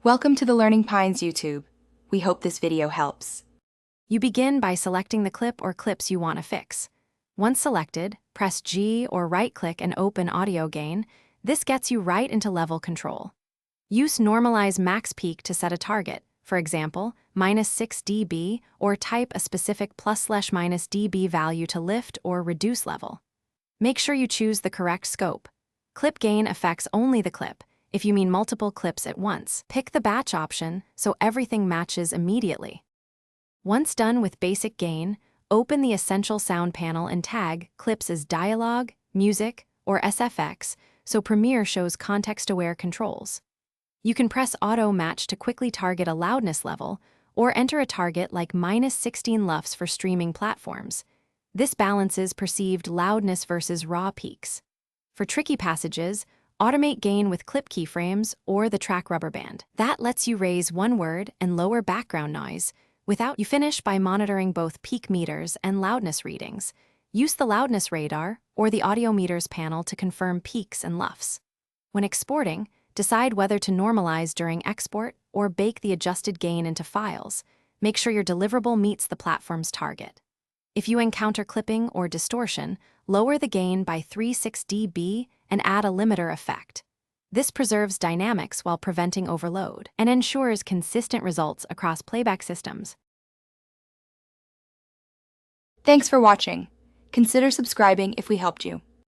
Welcome to the Learning Pines YouTube. We hope this video helps. You begin by selecting the clip or clips you want to fix. Once selected, press G or right-click and open Audio Gain. This gets you right into level control. Use Normalize Max Peak to set a target, for example, -6 dB, or type a specific +/- dB value to lift or reduce level. Make sure you choose the correct scope. Clip gain affects only the clip. If you mean multiple clips at once, pick the batch option so everything matches immediately. Once done with basic gain, open the Essential Sound panel and tag clips as dialogue, music, or SFX so Premiere shows context-aware controls. You can press Auto Match to quickly target a loudness level, or enter a target like -16 LUFS for streaming platforms. This balances perceived loudness versus raw peaks. For tricky passages, automate gain with clip keyframes or the track rubber band. That lets you raise one word and lower background noise without. You finish by monitoring both peak meters and loudness readings. Use the loudness radar or the audio meters panel to confirm peaks and LUFS. When exporting, decide whether to normalize during export or bake the adjusted gain into files. Make sure your deliverable meets the platform's target. If you encounter clipping or distortion, lower the gain by 3/6 dB and add a limiter effect. This preserves dynamics while preventing overload and ensures consistent results across playback systems. Thanks for watching. Consider subscribing if we helped you.